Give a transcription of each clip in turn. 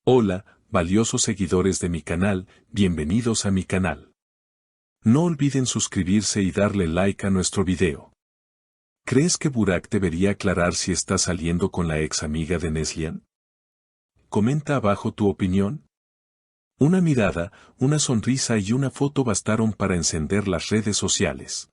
Hola, valiosos seguidores de mi canal, bienvenidos a mi canal. No olviden suscribirse y darle like a nuestro video. ¿Crees que Burak debería aclarar si está saliendo con la ex amiga de Neslihan? Comenta abajo tu opinión. Una mirada, una sonrisa y una foto bastaron para encender las redes sociales.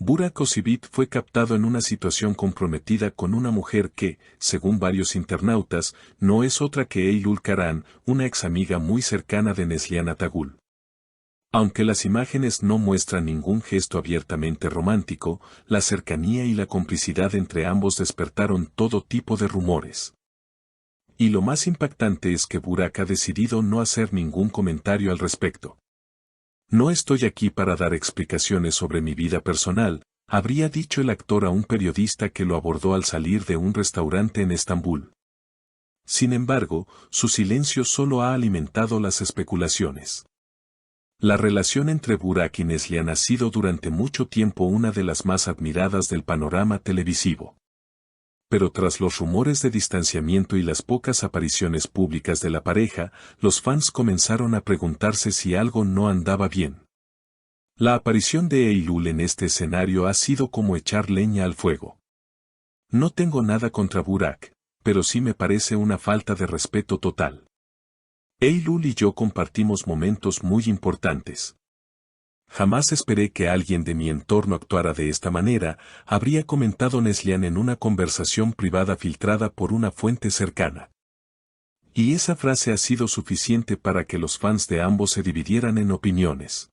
Burak Özçivit fue captado en una situación comprometida con una mujer que, según varios internautas, no es otra que Eylül Karan, una ex amiga muy cercana de Neslihan Atagül. Aunque las imágenes no muestran ningún gesto abiertamente romántico, la cercanía y la complicidad entre ambos despertaron todo tipo de rumores. Y lo más impactante es que Burak ha decidido no hacer ningún comentario al respecto. No estoy aquí para dar explicaciones sobre mi vida personal, habría dicho el actor a un periodista que lo abordó al salir de un restaurante en Estambul. Sin embargo, su silencio solo ha alimentado las especulaciones. La relación entre Burak y Neslihan ha sido durante mucho tiempo una de las más admiradas del panorama televisivo. Pero tras los rumores de distanciamiento y las pocas apariciones públicas de la pareja, los fans comenzaron a preguntarse si algo no andaba bien. La aparición de Eylül en este escenario ha sido como echar leña al fuego. No tengo nada contra Burak, pero sí me parece una falta de respeto total. Eylül y yo compartimos momentos muy importantes. Jamás esperé que alguien de mi entorno actuara de esta manera, habría comentado Neslihan en una conversación privada filtrada por una fuente cercana. Y esa frase ha sido suficiente para que los fans de ambos se dividieran en opiniones.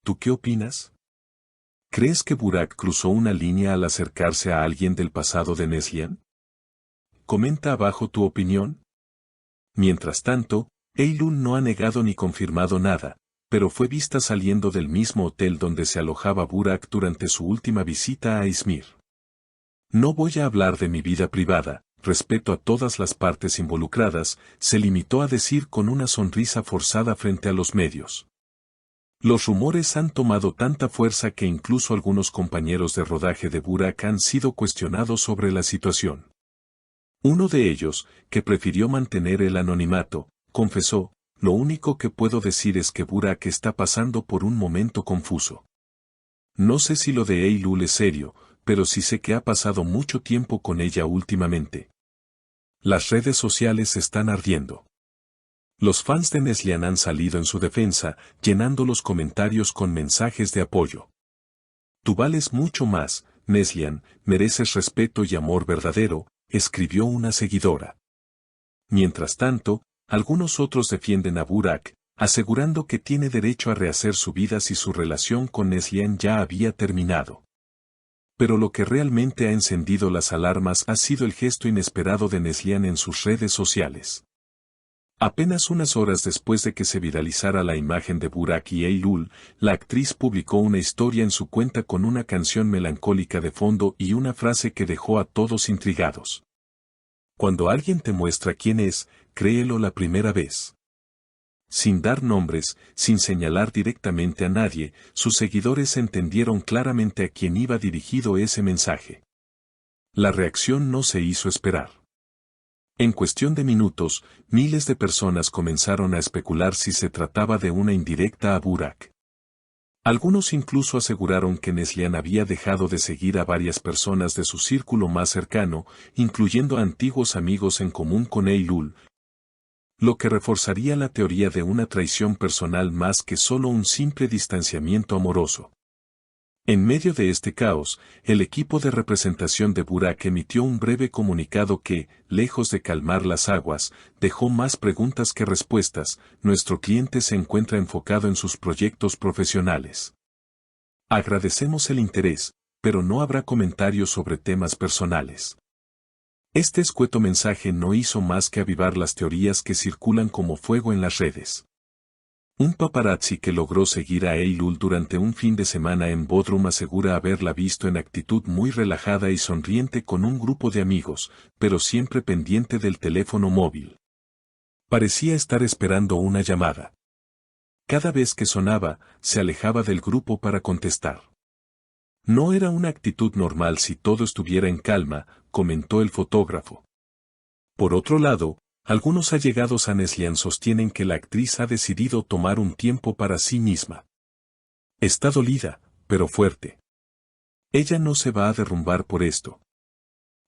¿Tú qué opinas? ¿Crees que Burak cruzó una línea al acercarse a alguien del pasado de Neslihan? Comenta abajo tu opinión. Mientras tanto, Eylül no ha negado ni confirmado nada, pero fue vista saliendo del mismo hotel donde se alojaba Burak durante su última visita a Izmir. No voy a hablar de mi vida privada, respeto a todas las partes involucradas, se limitó a decir con una sonrisa forzada frente a los medios. Los rumores han tomado tanta fuerza que incluso algunos compañeros de rodaje de Burak han sido cuestionados sobre la situación. Uno de ellos, que prefirió mantener el anonimato, confesó: "Lo único que puedo decir es que Burak está pasando por un momento confuso. No sé si lo de Eylül es serio, pero sí sé que ha pasado mucho tiempo con ella últimamente". Las redes sociales están ardiendo. Los fans de Neslihan han salido en su defensa, llenando los comentarios con mensajes de apoyo. "Tú vales mucho más, Neslihan, mereces respeto y amor verdadero", escribió una seguidora. Mientras tanto, algunos otros defienden a Burak, asegurando que tiene derecho a rehacer su vida si su relación con Neslihan ya había terminado. Pero lo que realmente ha encendido las alarmas ha sido el gesto inesperado de Neslihan en sus redes sociales. Apenas unas horas después de que se viralizara la imagen de Burak y Eylül, la actriz publicó una historia en su cuenta con una canción melancólica de fondo y una frase que dejó a todos intrigados. "Cuando alguien te muestra quién es, créelo la primera vez". Sin dar nombres, sin señalar directamente a nadie, sus seguidores entendieron claramente a quién iba dirigido ese mensaje. La reacción no se hizo esperar. En cuestión de minutos, miles de personas comenzaron a especular si se trataba de una indirecta a Burak. Algunos incluso aseguraron que Neslihan había dejado de seguir a varias personas de su círculo más cercano, incluyendo a antiguos amigos en común con Eylül, lo que reforzaría la teoría de una traición personal más que solo un simple distanciamiento amoroso. En medio de este caos, el equipo de representación de Burak emitió un breve comunicado que, lejos de calmar las aguas, dejó más preguntas que respuestas. "Nuestro cliente se encuentra enfocado en sus proyectos profesionales. Agradecemos el interés, pero no habrá comentarios sobre temas personales". Este escueto mensaje no hizo más que avivar las teorías que circulan como fuego en las redes. Un paparazzi que logró seguir a Eylül durante un fin de semana en Bodrum asegura haberla visto en actitud muy relajada y sonriente con un grupo de amigos, pero siempre pendiente del teléfono móvil. Parecía estar esperando una llamada. Cada vez que sonaba, se alejaba del grupo para contestar. No era una actitud normal si todo estuviera en calma, comentó el fotógrafo. Por otro lado, Algunos allegados a Neslihan sostienen que la actriz ha decidido tomar un tiempo para sí misma. Está dolida, pero fuerte. Ella no se va a derrumbar por esto.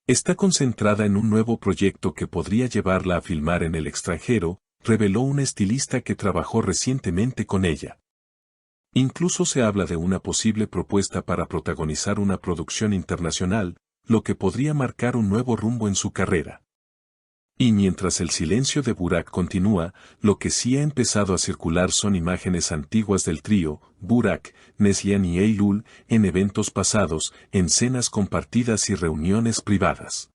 Está concentrada en un nuevo proyecto que podría llevarla a filmar en el extranjero, reveló un estilista que trabajó recientemente con ella. Incluso se habla de una posible propuesta para protagonizar una producción internacional, lo que podría marcar un nuevo rumbo en su carrera. Y mientras el silencio de Burak continúa, lo que sí ha empezado a circular son imágenes antiguas del trío, Burak, Neslihan y Eylül, en eventos pasados, en cenas compartidas y reuniones privadas.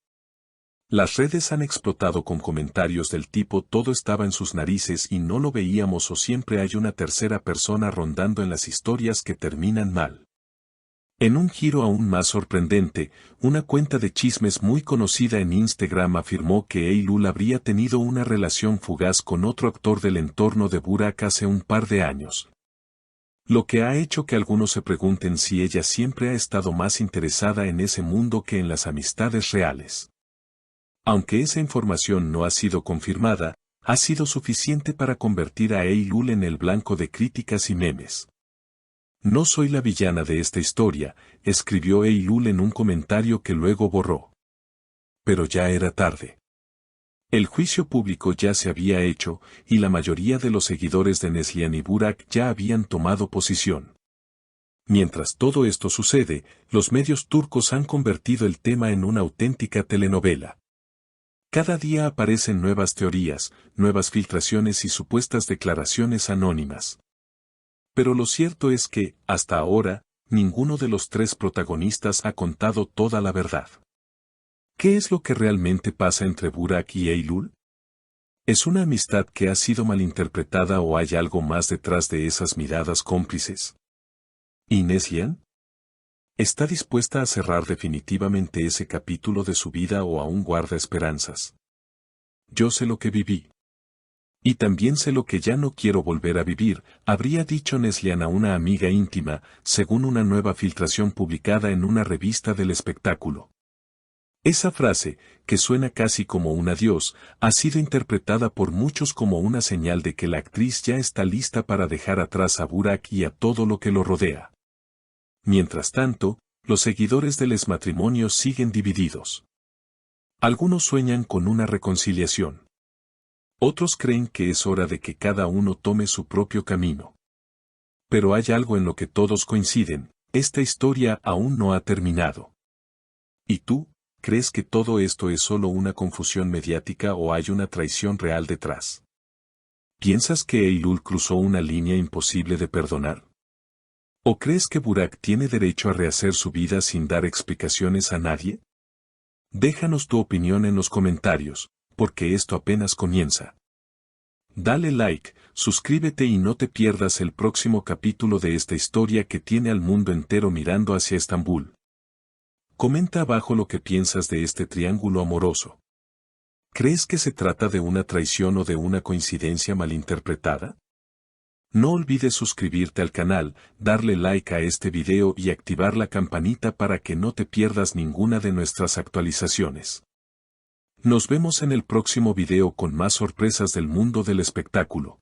Las redes han explotado con comentarios del tipo todo estaba en sus narices y no lo veíamos o siempre hay una tercera persona rondando en las historias que terminan mal. En un giro aún más sorprendente, una cuenta de chismes muy conocida en Instagram afirmó que Eylül habría tenido una relación fugaz con otro actor del entorno de Burak hace un par de años. Lo que ha hecho que algunos se pregunten si ella siempre ha estado más interesada en ese mundo que en las amistades reales. Aunque esa información no ha sido confirmada, ha sido suficiente para convertir a Eylül en el blanco de críticas y memes. No soy la villana de esta historia, escribió Eylül en un comentario que luego borró. Pero ya era tarde. El juicio público ya se había hecho, y la mayoría de los seguidores de Neslihan y Burak ya habían tomado posición. Mientras todo esto sucede, los medios turcos han convertido el tema en una auténtica telenovela. Cada día aparecen nuevas teorías, nuevas filtraciones y supuestas declaraciones anónimas. Pero lo cierto es que, hasta ahora, ninguno de los tres protagonistas ha contado toda la verdad. ¿Qué es lo que realmente pasa entre Burak y Eylül? ¿Es una amistad que ha sido malinterpretada o hay algo más detrás de esas miradas cómplices? ¿Y Neslihan? ¿Está dispuesta a cerrar definitivamente ese capítulo de su vida o aún guarda esperanzas? Yo sé lo que viví. Y también sé lo que ya no quiero volver a vivir, habría dicho Neslihan a una amiga íntima, según una nueva filtración publicada en una revista del espectáculo. Esa frase, que suena casi como un adiós, ha sido interpretada por muchos como una señal de que la actriz ya está lista para dejar atrás a Burak y a todo lo que lo rodea. Mientras tanto, los seguidores del exmatrimonio siguen divididos. Algunos sueñan con una reconciliación. Otros creen que es hora de que cada uno tome su propio camino. Pero hay algo en lo que todos coinciden, esta historia aún no ha terminado. ¿Y tú, crees que todo esto es solo una confusión mediática o hay una traición real detrás? ¿Piensas que Eylül cruzó una línea imposible de perdonar? ¿O crees que Burak tiene derecho a rehacer su vida sin dar explicaciones a nadie? Déjanos tu opinión en los comentarios, porque esto apenas comienza. Dale like, suscríbete y no te pierdas el próximo capítulo de esta historia que tiene al mundo entero mirando hacia Estambul. Comenta abajo lo que piensas de este triángulo amoroso. ¿Crees que se trata de una traición o de una coincidencia malinterpretada? No olvides suscribirte al canal, darle like a este video y activar la campanita para que no te pierdas ninguna de nuestras actualizaciones. Nos vemos en el próximo video con más sorpresas del mundo del espectáculo.